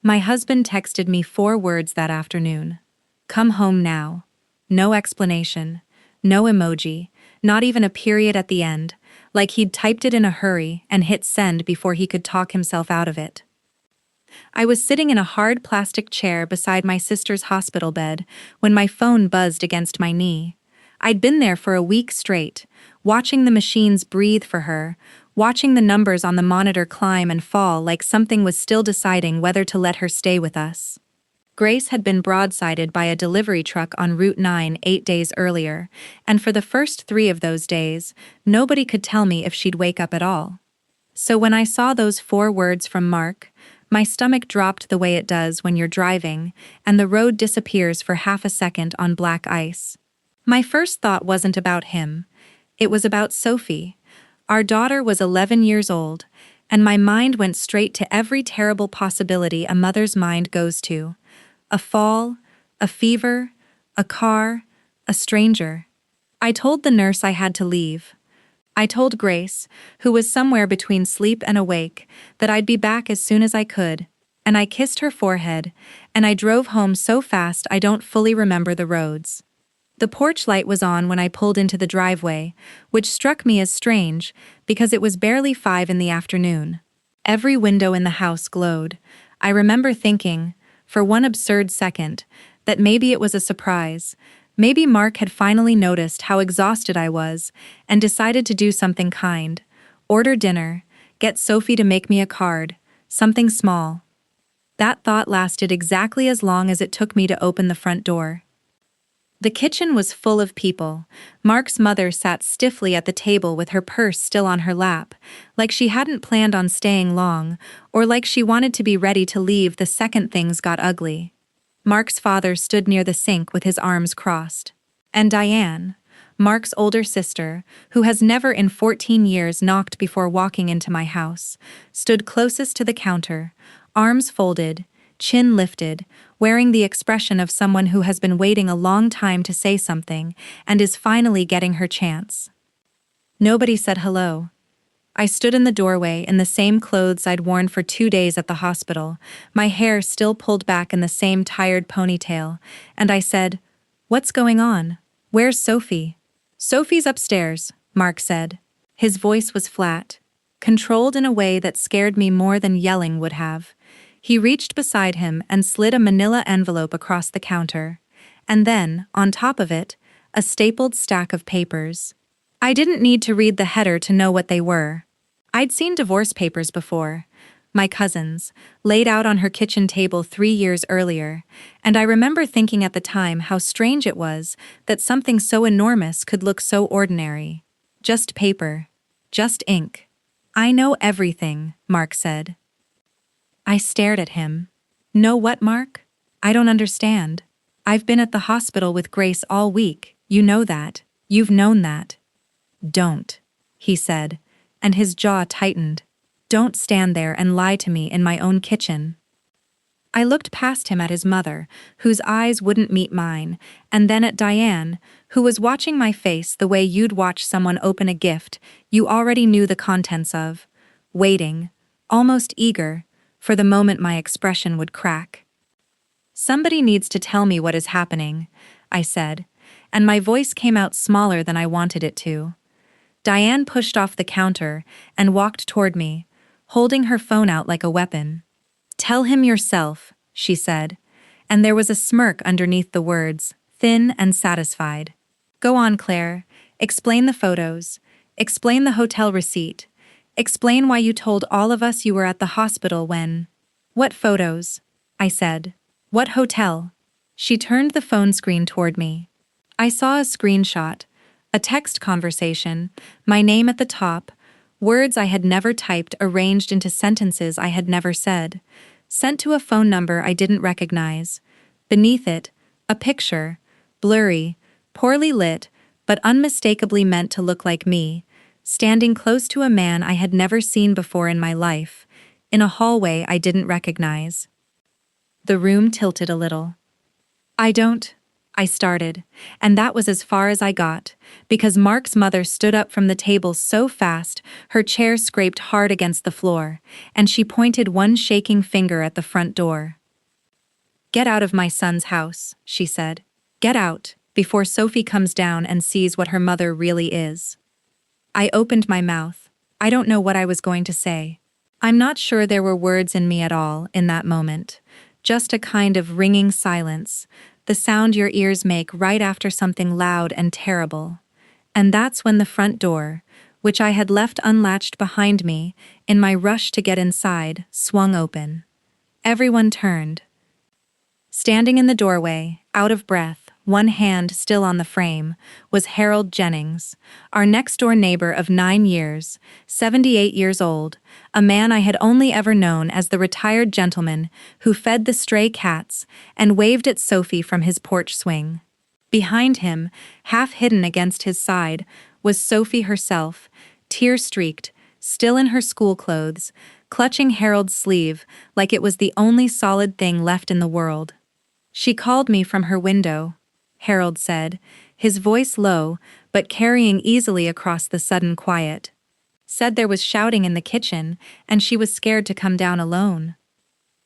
My husband texted me 4 words that afternoon. Come home now. No explanation. No emoji. Not even a period at the end, like he'd typed it in a hurry and hit send before he could talk himself out of it. I was sitting in a hard plastic chair beside my sister's hospital bed when my phone buzzed against my knee. I'd been there for a week straight, watching the machines breathe for her, watching the numbers on the monitor climb and fall like something was still deciding whether to let her stay with us. Grace had been broadsided by a delivery truck on Route 9 8 days earlier, and for the first 3 of those days, nobody could tell me if she'd wake up at all. So when I saw those 4 words from Mark, my stomach dropped the way it does when you're driving, and the road disappears for half a second on black ice. My first thought wasn't about him. It was about Sophie. Our daughter was 11 years old, and my mind went straight to every terrible possibility a mother's mind goes to. A fall, a fever, a car, a stranger. I told the nurse I had to leave. I told Grace, who was somewhere between sleep and awake, that I'd be back as soon as I could, and I kissed her forehead, and I drove home so fast I don't fully remember the roads. The porch light was on when I pulled into the driveway, which struck me as strange because it was barely 5 in the afternoon. Every window in the house glowed. I remember thinking, for one absurd second, that maybe it was a surprise. Maybe Mark had finally noticed how exhausted I was and decided to do something kind. Order dinner, get Sophie to make me a card, something small. That thought lasted exactly as long as it took me to open the front door. The kitchen was full of people. Mark's mother sat stiffly at the table with her purse still on her lap, like she hadn't planned on staying long, or like she wanted to be ready to leave the second things got ugly. Mark's father stood near the sink with his arms crossed. And Diane, Mark's older sister, who has never in 14 years knocked before walking into my house, stood closest to the counter, arms folded, chin lifted, wearing the expression of someone who has been waiting a long time to say something and is finally getting her chance. Nobody said hello. I stood in the doorway in the same clothes I'd worn for 2 days at the hospital, my hair still pulled back in the same tired ponytail, and I said, "What's going on? Where's Sophie?" "Sophie's upstairs," Mark said. His voice was flat, controlled in a way that scared me more than yelling would have. He reached beside him and slid a manila envelope across the counter, and then, on top of it, a stapled stack of papers. I didn't need to read the header to know what they were. I'd seen divorce papers before, my cousin's, laid out on her kitchen table 3 years earlier, and I remember thinking at the time how strange it was that something so enormous could look so ordinary. Just paper. Just ink. "I know everything," Mark said. I stared at him. "Know what, Mark? I don't understand. I've been at the hospital with Grace all week. You know that. You've known that." "Don't," he said, and his jaw tightened. "Don't stand there and lie to me in my own kitchen." I looked past him at his mother, whose eyes wouldn't meet mine, and then at Diane, who was watching my face the way you'd watch someone open a gift you already knew the contents of, waiting, almost eager, for the moment my expression would crack. "Somebody needs to tell me what is happening," I said, and my voice came out smaller than I wanted it to. Diane pushed off the counter and walked toward me, holding her phone out like a weapon. "Tell him yourself," she said, and there was a smirk underneath the words, thin and satisfied. "Go on, Claire. Explain the photos. Explain the hotel receipt. Explain why you told all of us you were at the hospital when—" "What photos?" I said. "What hotel?" She turned the phone screen toward me. I saw a screenshot, a text conversation, my name at the top, words I had never typed arranged into sentences I had never said, sent to a phone number I didn't recognize. Beneath it, a picture, blurry, poorly lit, but unmistakably meant to look like me, standing close to a man I had never seen before in my life, in a hallway I didn't recognize. The room tilted a little. I I started, and that was as far as I got, because Mark's mother stood up from the table so fast her chair scraped hard against the floor, and she pointed one shaking finger at the front door. "Get out of my son's house," she said. "Get out, before Sophie comes down and sees what her mother really is." I opened my mouth. I don't know what I was going to say. I'm not sure there were words in me at all in that moment, just a kind of ringing silence, the sound your ears make right after something loud and terrible. And that's when the front door, which I had left unlatched behind me in my rush to get inside, swung open. Everyone turned. Standing in the doorway, out of breath, one hand still on the frame, was Harold Jennings, our next-door neighbor of 9 years, 78 years old, a man I had only ever known as the retired gentleman who fed the stray cats and waved at Sophie from his porch swing. Behind him, half hidden against his side, was Sophie herself, tear-streaked, still in her school clothes, clutching Harold's sleeve like it was the only solid thing left in the world. "She called me from her window," Harold said, his voice low but carrying easily across the sudden quiet. "Said there was shouting in the kitchen and she was scared to come down alone."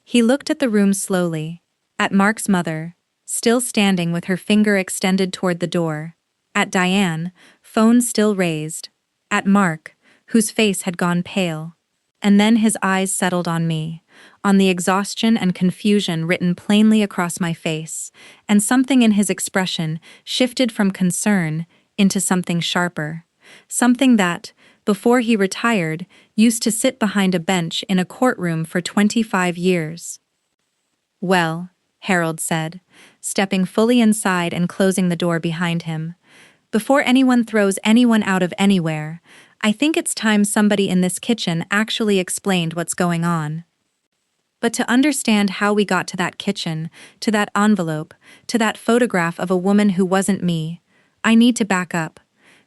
He looked at the room slowly, at Mark's mother, still standing with her finger extended toward the door, at Diane, phone still raised, at Mark, whose face had gone pale. And then his eyes settled on me, on the exhaustion and confusion written plainly across my face, and something in his expression shifted from concern into something sharper, something that, before he retired, used to sit behind a bench in a courtroom for 25 years. "Well," Harold said, stepping fully inside and closing the door behind him, "before anyone throws anyone out of anywhere, I think it's time somebody in this kitchen actually explained what's going on." But to understand how we got to that kitchen, to that envelope, to that photograph of a woman who wasn't me, I need to back up.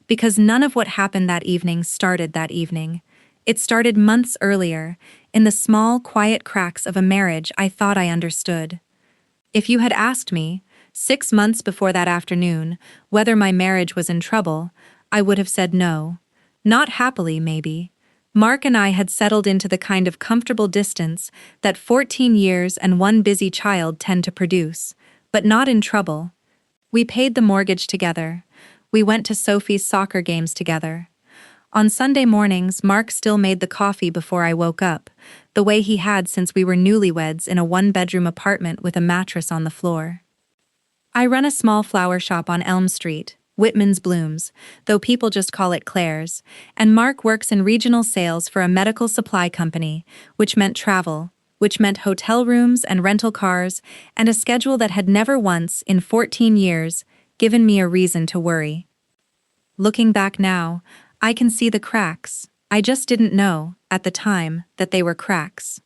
Because none of what happened that evening started that evening. It started months earlier, in the small, quiet cracks of a marriage I thought I understood. If you had asked me, 6 months before that afternoon, whether my marriage was in trouble, I would have said no. Not happily, maybe. Mark and I had settled into the kind of comfortable distance that 14 years and one busy child tend to produce, but not in trouble. We paid the mortgage together. We went to Sophie's soccer games together. On Sunday mornings, Mark still made the coffee before I woke up, the way he had since we were newlyweds in a one-bedroom apartment with a mattress on the floor. I run a small flower shop on Elm Street, Whitman's Blooms, though people just call it Claire's, and Mark works in regional sales for a medical supply company, which meant travel, which meant hotel rooms and rental cars, and a schedule that had never once, in 14 years, given me a reason to worry. Looking back now, I can see the cracks. I just didn't know, at the time, that they were cracks.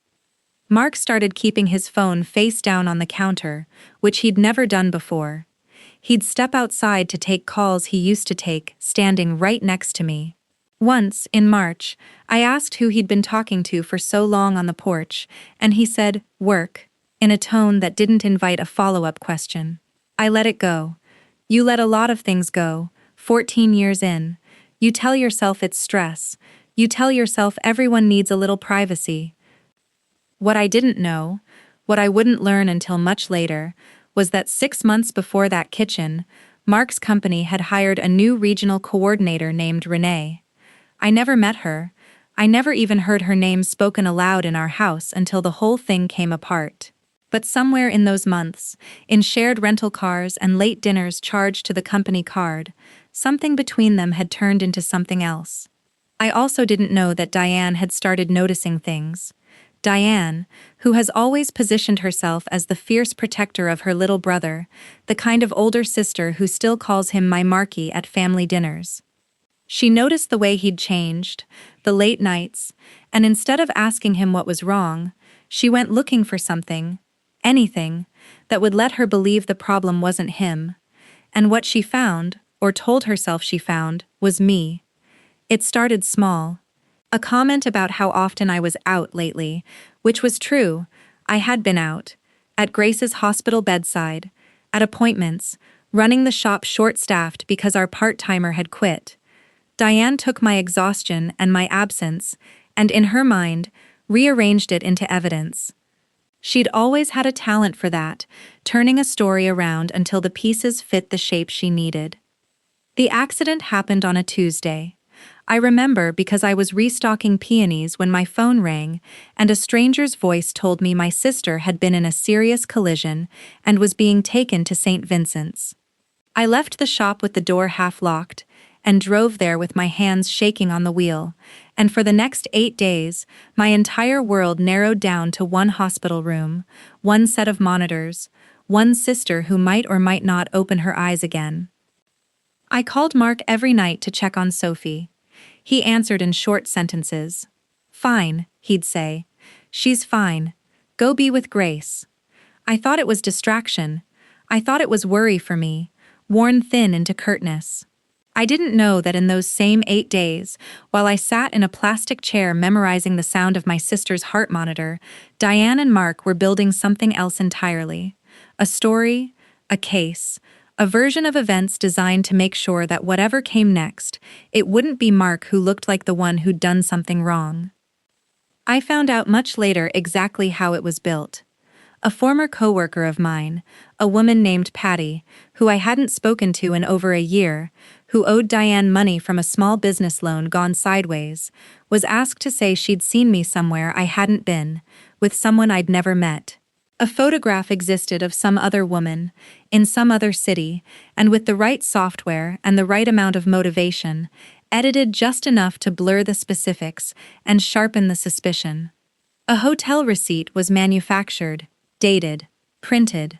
Mark started keeping his phone face down on the counter, which he'd never done before. He'd step outside to take calls he used to take, standing right next to me. Once, in March, I asked who he'd been talking to for so long on the porch, and he said, "Work," in a tone that didn't invite a follow-up question. I let it go. You let a lot of things go, 14 years in. You tell yourself it's stress. You tell yourself everyone needs a little privacy. What I didn't know, what I wouldn't learn until much later, was that 6 months before that kitchen, Mark's company had hired a new regional coordinator named Renee. I never met her. I never even heard her name spoken aloud in our house until the whole thing came apart. But somewhere in those months, in shared rental cars and late dinners charged to the company card, something between them had turned into something else. I also didn't know that Diane had started noticing things. Diane, who has always positioned herself as the fierce protector of her little brother, the kind of older sister who still calls him my Marky at family dinners. She noticed the way he'd changed, the late nights, and instead of asking him what was wrong, she went looking for something, anything, that would let her believe the problem wasn't him. And what she found, or told herself she found, was me. It started small. A comment about how often I was out lately, which was true. I had been out. At Grace's hospital bedside, at appointments, running the shop short-staffed because our part-timer had quit. Diane took my exhaustion and my absence, and in her mind, rearranged it into evidence. She'd always had a talent for that, turning a story around until the pieces fit the shape she needed. The accident happened on a Tuesday. I remember because I was restocking peonies when my phone rang, and a stranger's voice told me my sister had been in a serious collision and was being taken to St. Vincent's. I left the shop with the door half locked, and drove there with my hands shaking on the wheel, and for the next 8 days, my entire world narrowed down to one hospital room, one set of monitors, one sister who might or might not open her eyes again. I called Mark every night to check on Sophie. He answered in short sentences. "Fine," he'd say. "She's fine. Go be with Grace." I thought it was distraction. I thought it was worry for me, worn thin into curtness. I didn't know that in those same 8 days, while I sat in a plastic chair memorizing the sound of my sister's heart monitor, Diane and Mark were building something else entirely. A story, a case, a version of events designed to make sure that whatever came next, it wouldn't be Mark who looked like the one who'd done something wrong. I found out much later exactly how it was built. A former coworker of mine, a woman named Patty, who I hadn't spoken to in over a year, who owed Diane money from a small business loan gone sideways, was asked to say she'd seen me somewhere I hadn't been, with someone I'd never met. A photograph existed of some other woman, in some other city, and with the right software and the right amount of motivation, edited just enough to blur the specifics and sharpen the suspicion. A hotel receipt was manufactured, dated, printed.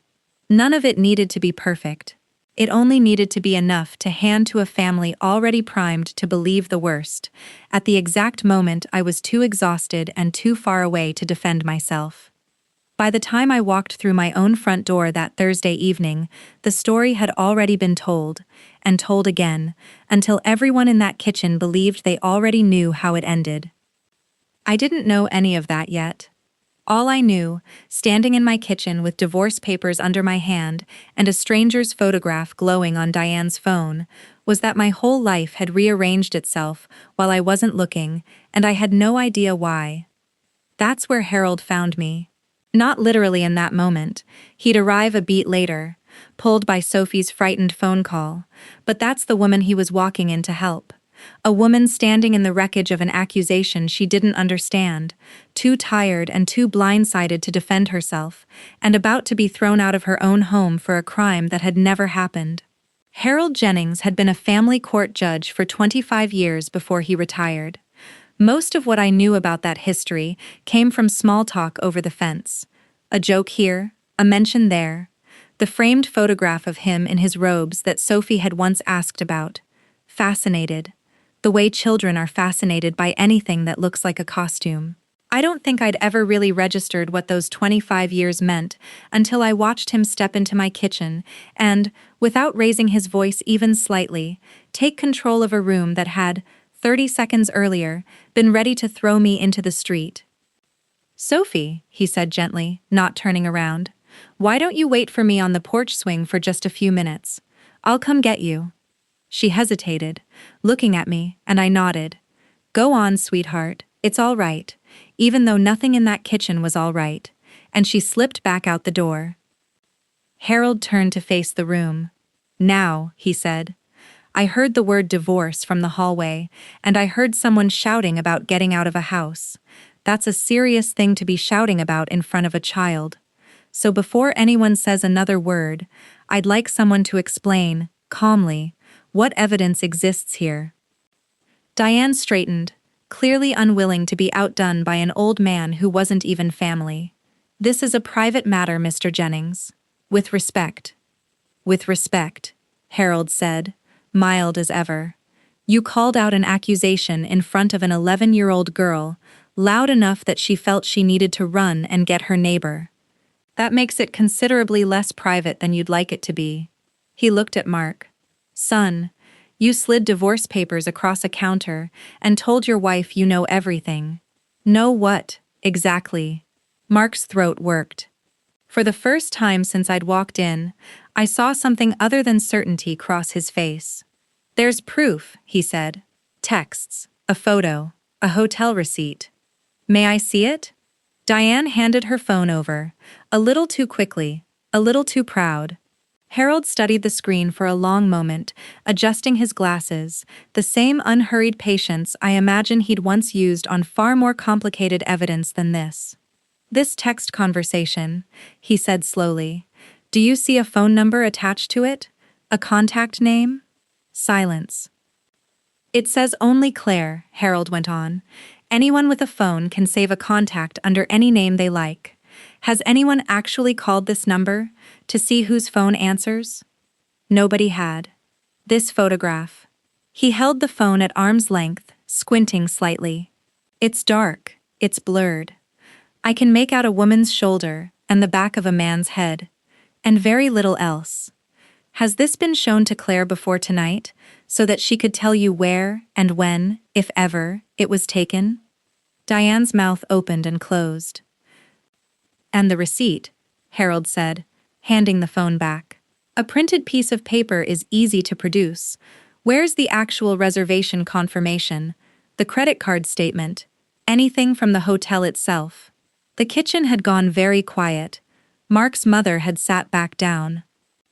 None of it needed to be perfect. It only needed to be enough to hand to a family already primed to believe the worst, at the exact moment I was too exhausted and too far away to defend myself. By the time I walked through my own front door that Thursday evening, the story had already been told, and told again, until everyone in that kitchen believed they already knew how it ended. I didn't know any of that yet. All I knew, standing in my kitchen with divorce papers under my hand and a stranger's photograph glowing on Diane's phone, was that my whole life had rearranged itself while I wasn't looking, and I had no idea why. That's where Harold found me. Not literally in that moment. He'd arrive a beat later, pulled by Sophie's frightened phone call, but that's the woman he was walking in to help. A woman standing in the wreckage of an accusation she didn't understand, too tired and too blindsided to defend herself, and about to be thrown out of her own home for a crime that had never happened. Harold Jennings had been a family court judge for 25 years before he retired. Most of what I knew about that history came from small talk over the fence. A joke here, a mention there. The framed photograph of him in his robes that Sophie had once asked about. Fascinated. The way children are fascinated by anything that looks like a costume. I don't think I'd ever really registered what those 25 years meant until I watched him step into my kitchen and, without raising his voice even slightly, take control of a room that had, 30 seconds earlier, been ready to throw me into the street. "Sophie," he said gently, not turning around, "why don't you wait for me on the porch swing for just a few minutes? I'll come get you." She hesitated, looking at me, and I nodded. "Go on, sweetheart, it's all right," even though nothing in that kitchen was all right, and she slipped back out the door. Harold turned to face the room. "Now," he said. I heard the word divorce from the hallway, and I heard someone shouting about getting out of a house. That's a serious thing to be shouting about in front of a child. So before anyone says another word, I'd like someone to explain, calmly, what evidence exists here. Diane straightened, clearly unwilling to be outdone by an old man who wasn't even family. "This is a private matter, Mr. Jennings. With respect." "With respect," Harold said, mild as ever. "You called out an accusation in front of an 11-year-old girl, loud enough that she felt she needed to run and get her neighbor. That makes it considerably less private than you'd like it to be." He looked at Mark. "Son, you slid divorce papers across a counter and told your wife you know everything." "Know what, exactly?" Mark's throat worked. For the first time since I'd walked in, I saw something other than certainty cross his face. "There's proof," he said. "Texts, a photo, a hotel receipt." "May I see it?" Diane handed her phone over, a little too quickly, a little too proud. Harold studied the screen for a long moment, adjusting his glasses, the same unhurried patience I imagine he'd once used on far more complicated evidence than this. "This text conversation," he said slowly. "Do you see a phone number attached to it? A contact name?" Silence. "It says only Claire," Harold went on. "Anyone with a phone can save a contact under any name they like. Has anyone actually called this number to see whose phone answers?" Nobody had. "This photograph." He held the phone at arm's length, squinting slightly. "It's dark, it's blurred. I can make out a woman's shoulder and the back of a man's head, and very little else. Has this been shown to Claire before tonight, so that she could tell you where and when, if ever, it was taken?" Diane's mouth opened and closed. "And the receipt," Harold said, handing the phone back. "A printed piece of paper is easy to produce. Where's the actual reservation confirmation, the credit card statement, anything from the hotel itself?" The kitchen had gone very quiet. Mark's mother had sat back down.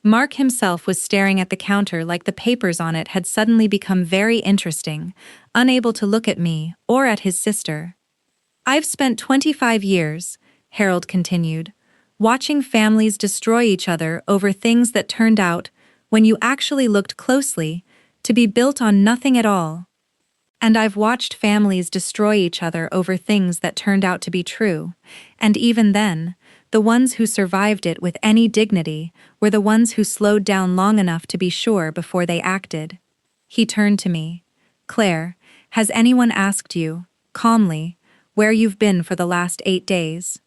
Mark himself was staring at the counter like the papers on it had suddenly become very interesting, unable to look at me or at his sister. "I've spent 25 years," Harold continued, "watching families destroy each other over things that turned out, when you actually looked closely, to be built on nothing at all. And I've watched families destroy each other over things that turned out to be true, and even then, the ones who survived it with any dignity were the ones who slowed down long enough to be sure before they acted." He turned to me. "Claire, has anyone asked you, calmly, where you've been for the last 8 days?"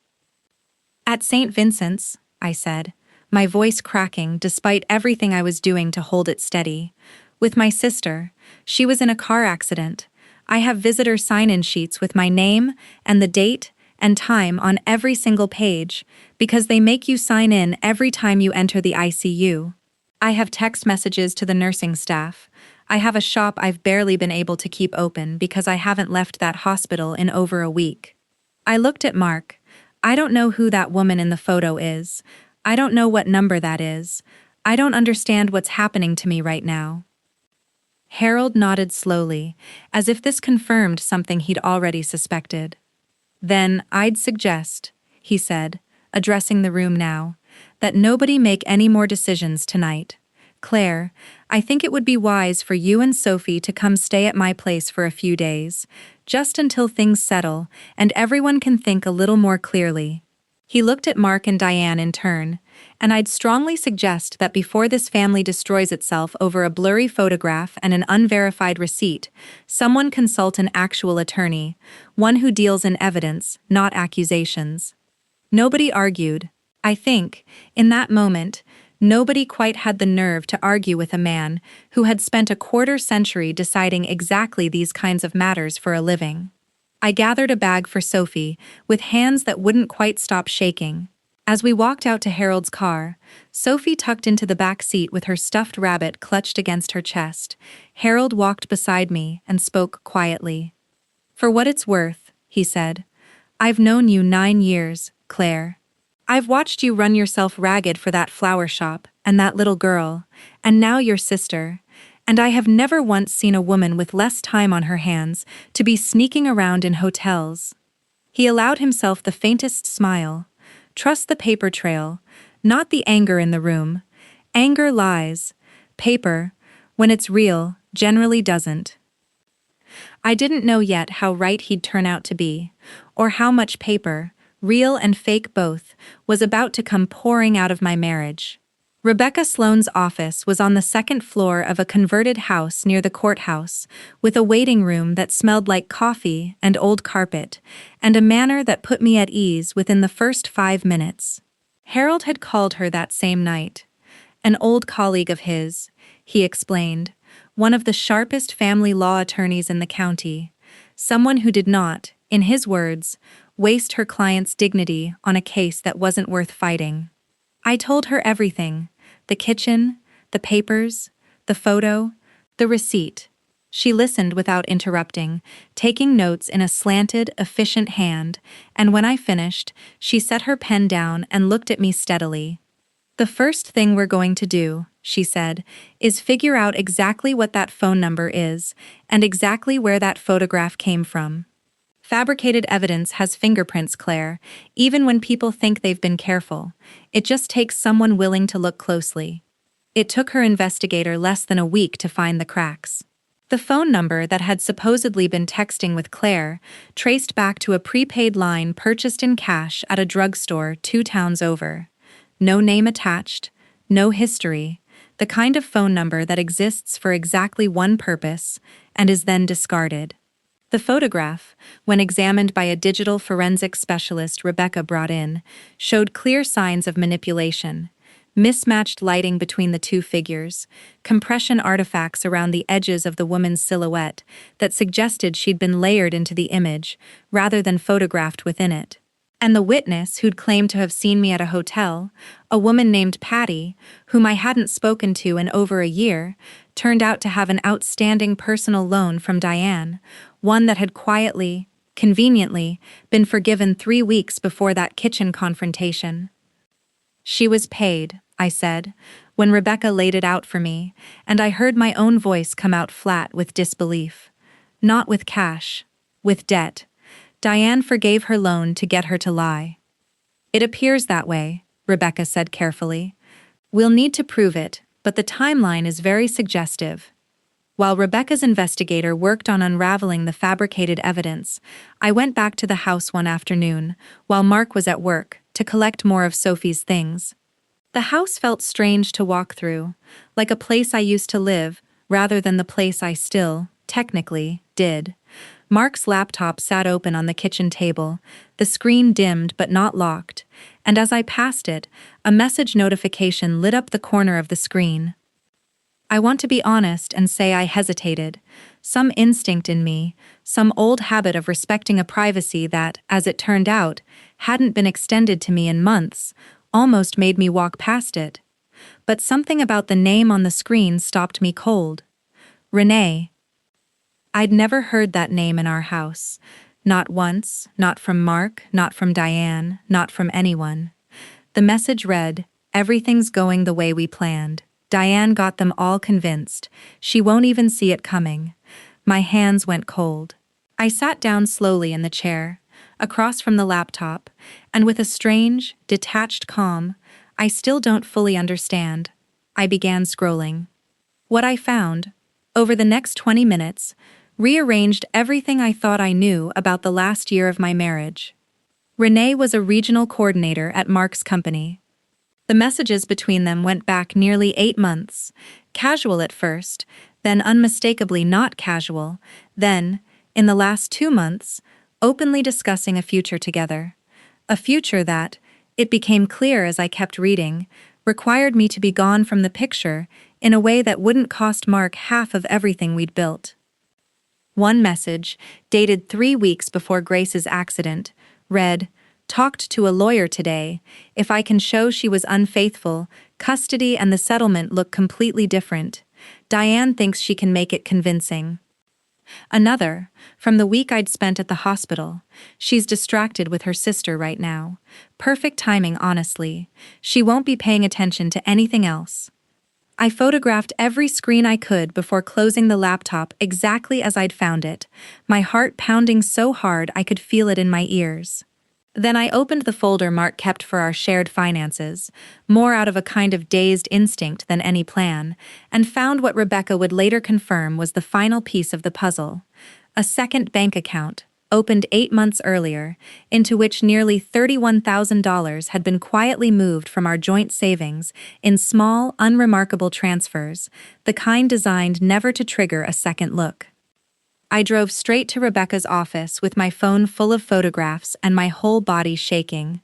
"At St. Vincent's," I said, my voice cracking despite everything I was doing to hold it steady. "With my sister. She was in a car accident. I have visitor sign-in sheets with my name and the date and time on every single page, because they make you sign in every time you enter the ICU. I have text messages to the nursing staff. I have a shop I've barely been able to keep open because I haven't left that hospital in over a week." I looked at Mark. "I don't know who that woman in the photo is. I don't know what number that is. I don't understand what's happening to me right now." Harold nodded slowly, as if this confirmed something he'd already suspected. "Then I'd suggest," he said, addressing the room now, "that nobody make any more decisions tonight. Claire, I think it would be wise for you and Sophie to come stay at my place for a few days, just until things settle and everyone can think a little more clearly." He looked at Mark and Diane in turn, "and I'd strongly suggest that before this family destroys itself over a blurry photograph and an unverified receipt, someone consult an actual attorney, one who deals in evidence, not accusations." Nobody argued. I think, in that moment, nobody quite had the nerve to argue with a man who had spent a quarter-century deciding exactly these kinds of matters for a living. I gathered a bag for Sophie, with hands that wouldn't quite stop shaking. As we walked out to Harold's car, Sophie tucked into the back seat with her stuffed rabbit clutched against her chest. Harold walked beside me and spoke quietly. "For what it's worth," he said, "I've known you 9 years, Claire. I've watched you run yourself ragged for that flower shop and that little girl, and now your sister, and I have never once seen a woman with less time on her hands to be sneaking around in hotels." He allowed himself the faintest smile. "Trust the paper trail, not the anger in the room. Anger lies. Paper, when it's real, generally doesn't." I didn't know yet how right he'd turn out to be, or how much paper, real and fake both, was about to come pouring out of my marriage. Rebecca Sloane's office was on the second floor of a converted house near the courthouse, with a waiting room that smelled like coffee and old carpet, and a manner that put me at ease within the first 5 minutes. Harold had called her that same night. An old colleague of his, he explained, one of the sharpest family law attorneys in the county, someone who did not, in his words, waste her client's dignity on a case that wasn't worth fighting. I told her everything, the kitchen, the papers, the photo, the receipt. She listened without interrupting, taking notes in a slanted, efficient hand, and when I finished, she set her pen down and looked at me steadily. "The first thing we're going to do," she said, "is figure out exactly what that phone number is and exactly where that photograph came from. Fabricated evidence has fingerprints, Claire, even when people think they've been careful. It just takes someone willing to look closely." It took her investigator less than a week to find the cracks. The phone number that had supposedly been texting with Claire traced back to a prepaid line purchased in cash at a drugstore 2 towns over. No name attached, no history, the kind of phone number that exists for exactly one purpose and is then discarded. The photograph, when examined by a digital forensics specialist Rebecca brought in, showed clear signs of manipulation. Mismatched lighting between the two figures, compression artifacts around the edges of the woman's silhouette that suggested she'd been layered into the image rather than photographed within it. And the witness who'd claimed to have seen me at a hotel, a woman named Patty, whom I hadn't spoken to in over a year, turned out to have an outstanding personal loan from Diane, one that had quietly, conveniently, been forgiven 3 weeks before that kitchen confrontation. "She was paid," I said, when Rebecca laid it out for me, and I heard my own voice come out flat with disbelief. "Not with cash, with debt. Diane forgave her loan to get her to lie." "It appears that way," Rebecca said carefully. "We'll need to prove it, but the timeline is very suggestive." While Rebecca's investigator worked on unraveling the fabricated evidence, I went back to the house one afternoon, while Mark was at work, to collect more of Sophie's things. The house felt strange to walk through, like a place I used to live, rather than the place I still, technically, did. Mark's laptop sat open on the kitchen table, the screen dimmed but not locked, and as I passed it, a message notification lit up the corner of the screen. I want to be honest and say I hesitated. Some instinct in me, some old habit of respecting a privacy that, as it turned out, hadn't been extended to me in months, almost made me walk past it. But something about the name on the screen stopped me cold. Renee. I'd never heard that name in our house. Not once, not from Mark, not from Diane, not from anyone. The message read, "Everything's going the way we planned. Diane got them all convinced. She won't even see it coming." My hands went cold. I sat down slowly in the chair, across from the laptop, and with a strange, detached calm, I still don't fully understand, I began scrolling. What I found, over the next 20 minutes, rearranged everything I thought I knew about the last year of my marriage. Renee was a regional coordinator at Mark's company. The messages between them went back nearly 8 months, casual at first, then unmistakably not casual, then, in the last 2 months, openly discussing a future together. A future that, it became clear as I kept reading, required me to be gone from the picture in a way that wouldn't cost Mark half of everything we'd built. One message, dated 3 weeks before Grace's accident, read, "Talked to a lawyer today. If I can show she was unfaithful, custody and the settlement look completely different. Diane thinks she can make it convincing." Another, from the week I'd spent at the hospital. "She's distracted with her sister right now. Perfect timing, honestly. She won't be paying attention to anything else." I photographed every screen I could before closing the laptop exactly as I'd found it, my heart pounding so hard I could feel it in my ears. Then I opened the folder Mark kept for our shared finances, more out of a kind of dazed instinct than any plan, and found what Rebecca would later confirm was the final piece of the puzzle. A second bank account, opened 8 months earlier, into which nearly $31,000 had been quietly moved from our joint savings in small, unremarkable transfers, the kind designed never to trigger a second look. I drove straight to Rebecca's office with my phone full of photographs and my whole body shaking.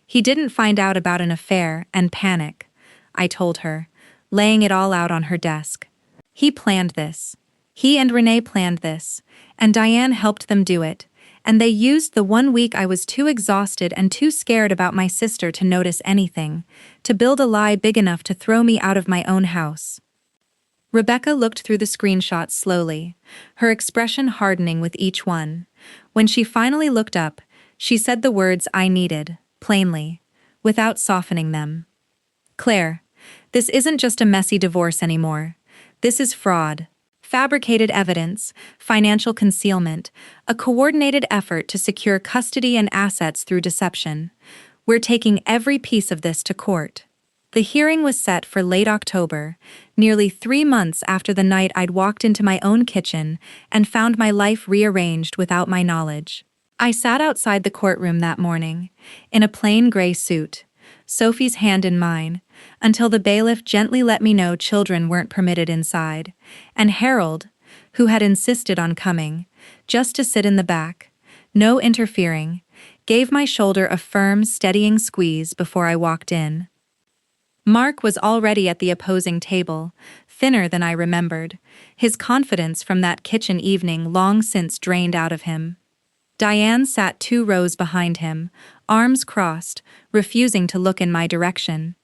"He didn't find out about an affair and panic," I told her, laying it all out on her desk. "He planned this. He and Renee planned this, and Diane helped them do it, and they used the 1 week I was too exhausted and too scared about my sister to notice anything, to build a lie big enough to throw me out of my own house. Rebecca looked through the screenshots slowly, her expression hardening with each one. When she finally looked up, she said the words I needed, plainly, without softening them. "Claire, this isn't just a messy divorce anymore. This is fraud. Fabricated evidence, financial concealment, a coordinated effort to secure custody and assets through deception. We're taking every piece of this to court." The hearing was set for late October, nearly 3 months after the night I'd walked into my own kitchen and found my life rearranged without my knowledge. I sat outside the courtroom that morning, in a plain gray suit, Sophie's hand in mine, until the bailiff gently let me know children weren't permitted inside, and Harold, who had insisted on coming, just to sit in the back, no interfering, gave my shoulder a firm, steadying squeeze before I walked in. Mark was already at the opposing table, thinner than I remembered, his confidence from that kitchen evening long since drained out of him. Diane sat 2 rows behind him, arms crossed, refusing to look in my direction.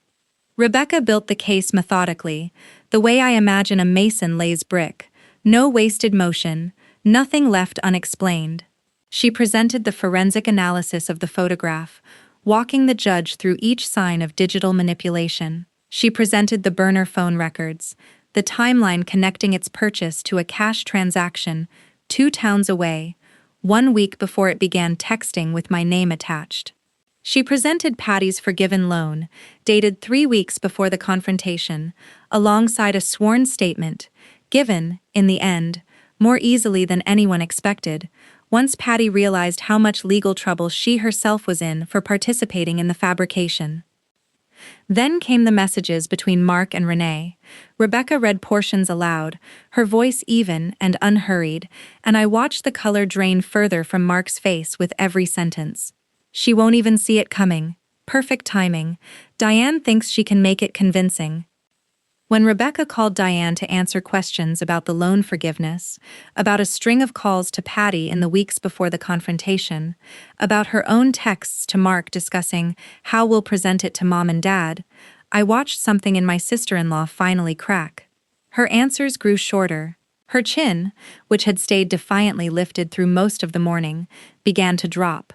Rebecca built the case methodically, the way I imagine a mason lays brick, no wasted motion, nothing left unexplained. She presented the forensic analysis of the photograph, walking the judge through each sign of digital manipulation. She presented the burner phone records, the timeline connecting its purchase to a cash transaction 2 towns away, 1 week before it began texting with my name attached. She presented Patty's forgiven loan, dated 3 weeks before the confrontation, alongside a sworn statement, given, in the end, more easily than anyone expected, once Patty realized how much legal trouble she herself was in for participating in the fabrication. Then came the messages between Mark and Renee. Rebecca read portions aloud, her voice even and unhurried, and I watched the color drain further from Mark's face with every sentence. "She won't even see it coming. Perfect timing. Diane thinks she can make it convincing." When Rebecca called Diane to answer questions about the loan forgiveness, about a string of calls to Patty in the weeks before the confrontation, about her own texts to Mark discussing how we'll present it to Mom and Dad, I watched something in my sister-in-law finally crack. Her answers grew shorter. Her chin, which had stayed defiantly lifted through most of the morning, began to drop.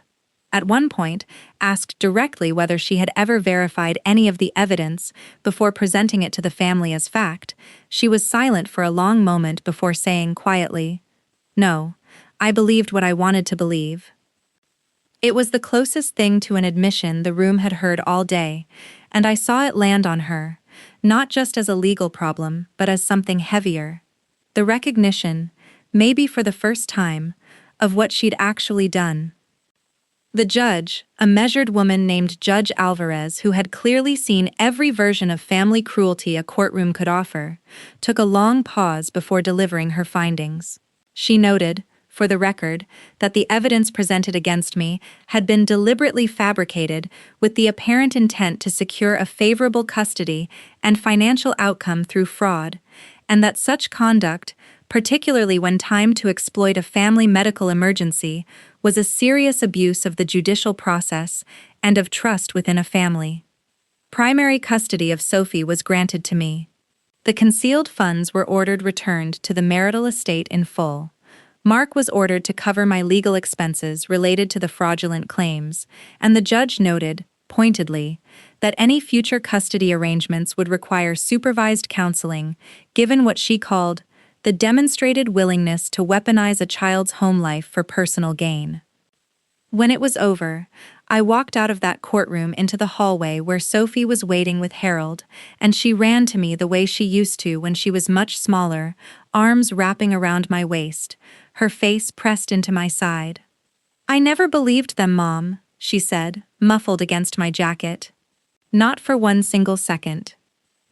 At one point, asked directly whether she had ever verified any of the evidence before presenting it to the family as fact, she was silent for a long moment before saying quietly, "No, I believed what I wanted to believe." It was the closest thing to an admission the room had heard all day, and I saw it land on her, not just as a legal problem, but as something heavier. The recognition, maybe for the first time, of what she'd actually done. The judge, a measured woman named Judge Alvarez who had clearly seen every version of family cruelty a courtroom could offer, took a long pause before delivering her findings. She noted, for the record, that the evidence presented against me had been deliberately fabricated with the apparent intent to secure a favorable custody and financial outcome through fraud, and that such conduct, particularly when timed to exploit a family medical emergency, was a serious abuse of the judicial process and of trust within a family. Primary custody of Sophie was granted to me. The concealed funds were ordered returned to the marital estate in full. Mark was ordered to cover my legal expenses related to the fraudulent claims, and the judge noted, pointedly, that any future custody arrangements would require supervised counseling, given what she called the demonstrated willingness to weaponize a child's home life for personal gain. When it was over, I walked out of that courtroom into the hallway where Sophie was waiting with Harold, and she ran to me the way she used to when she was much smaller, arms wrapping around my waist, her face pressed into my side. "I never believed them, Mom," she said, muffled against my jacket. "Not for one single second.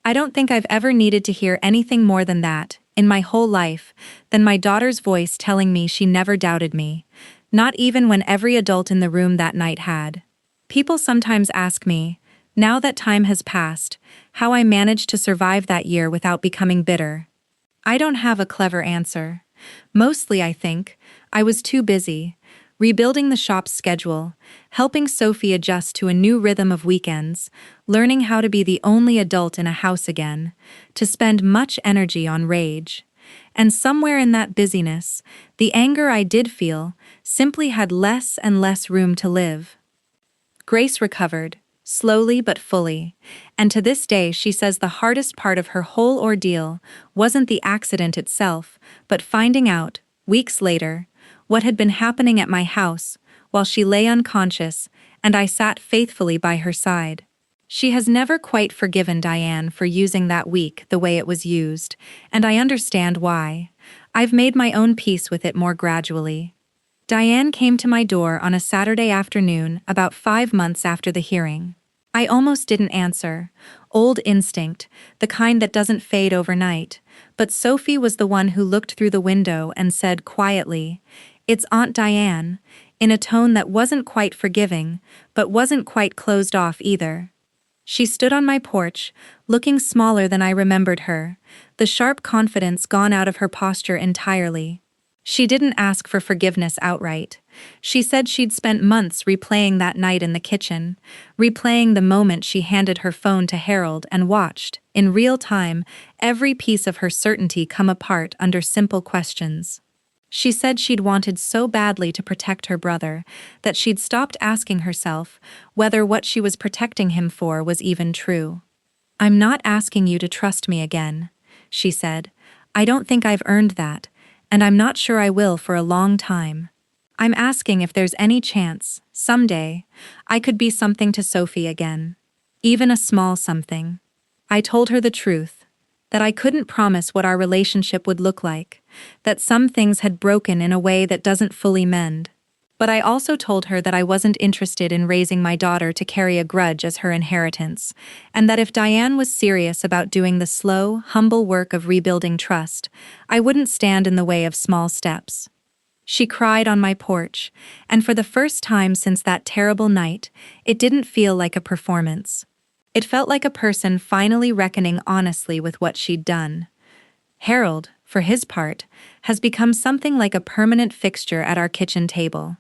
I don't think I've ever needed to hear anything more than that, in my whole life, than my daughter's voice telling me she never doubted me, not even when every adult in the room that night had. People sometimes ask me, now that time has passed, how I managed to survive that year without becoming bitter. I don't have a clever answer. Mostly, I think, I was too busy, rebuilding the shop's schedule, helping Sophie adjust to a new rhythm of weekends, learning how to be the only adult in a house again, to spend much energy on rage. And somewhere in that busyness, the anger I did feel simply had less and less room to live. Grace recovered, slowly but fully, and to this day she says the hardest part of her whole ordeal wasn't the accident itself, but finding out, weeks later, what had been happening at my house while she lay unconscious and I sat faithfully by her side. She has never quite forgiven Diane for using that week the way it was used, and I understand why. I've made my own peace with it more gradually. Diane came to my door on a Saturday afternoon about 5 months after the hearing. I almost didn't answer. Old instinct, the kind that doesn't fade overnight. But Sophie was the one who looked through the window and said quietly, "It's Aunt Diane," in a tone that wasn't quite forgiving, but wasn't quite closed off either. She stood on my porch, looking smaller than I remembered her, the sharp confidence gone out of her posture entirely. She didn't ask for forgiveness outright. She said she'd spent months replaying that night in the kitchen, replaying the moment she handed her phone to Harold and watched, in real time, every piece of her certainty come apart under simple questions. She said she'd wanted so badly to protect her brother that she'd stopped asking herself whether what she was protecting him for was even true. "I'm not asking you to trust me again," she said. "I don't think I've earned that, and I'm not sure I will for a long time. I'm asking if there's any chance, someday, I could be something to Sophie again. Even a small something." I told her the truth, that I couldn't promise what our relationship would look like, that some things had broken in a way that doesn't fully mend. But I also told her that I wasn't interested in raising my daughter to carry a grudge as her inheritance, and that if Diane was serious about doing the slow, humble work of rebuilding trust, I wouldn't stand in the way of small steps. She cried on my porch, and for the first time since that terrible night, it didn't feel like a performance. It felt like a person finally reckoning honestly with what she'd done. Harold, for his part, has become something like a permanent fixture at our kitchen table.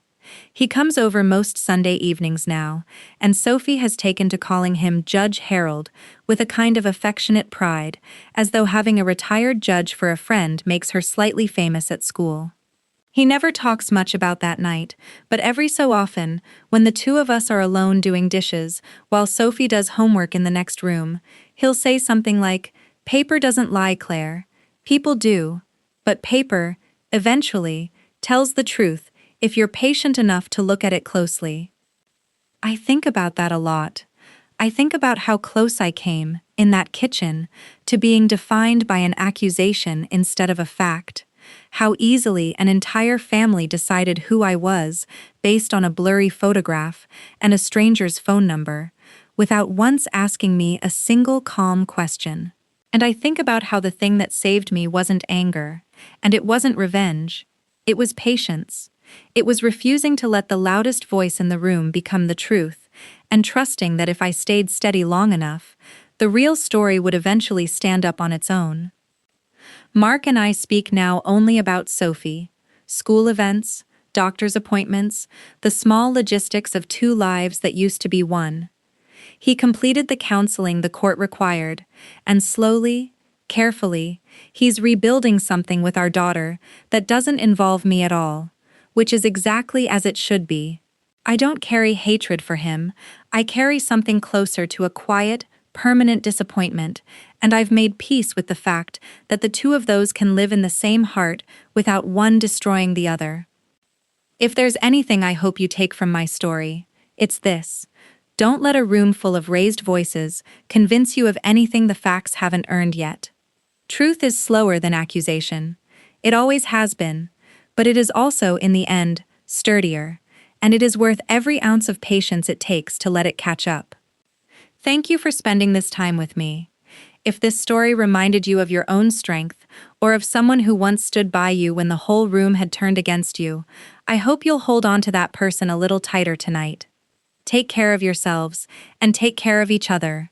He comes over most Sunday evenings now, and Sophie has taken to calling him Judge Harold with a kind of affectionate pride, as though having a retired judge for a friend makes her slightly famous at school. He never talks much about that night, but every so often, when the two of us are alone doing dishes, while Sophie does homework in the next room, he'll say something like, "Paper doesn't lie, Claire. People do. But paper, eventually, tells the truth if you're patient enough to look at it closely." I think about that a lot. I think about how close I came, in that kitchen, to being defined by an accusation instead of a fact. How easily an entire family decided who I was based on a blurry photograph and a stranger's phone number, without once asking me a single calm question. And I think about how the thing that saved me wasn't anger, and it wasn't revenge. It was patience. It was refusing to let the loudest voice in the room become the truth, and trusting that if I stayed steady long enough, the real story would eventually stand up on its own. Mark and I speak now only about Sophie, school events, doctor's appointments, the small logistics of two lives that used to be one. He completed the counseling the court required, and slowly, carefully, he's rebuilding something with our daughter that doesn't involve me at all, which is exactly as it should be. I don't carry hatred for him, I carry something closer to a quiet, permanent disappointment, and I've made peace with the fact that the two of those can live in the same heart without one destroying the other. If there's anything I hope you take from my story, it's this. Don't let a room full of raised voices convince you of anything the facts haven't earned yet. Truth is slower than accusation. It always has been, but it is also, in the end, sturdier, and it is worth every ounce of patience it takes to let it catch up. Thank you for spending this time with me. If this story reminded you of your own strength, or of someone who once stood by you when the whole room had turned against you, I hope you'll hold on to that person a little tighter tonight. Take care of yourselves, and take care of each other.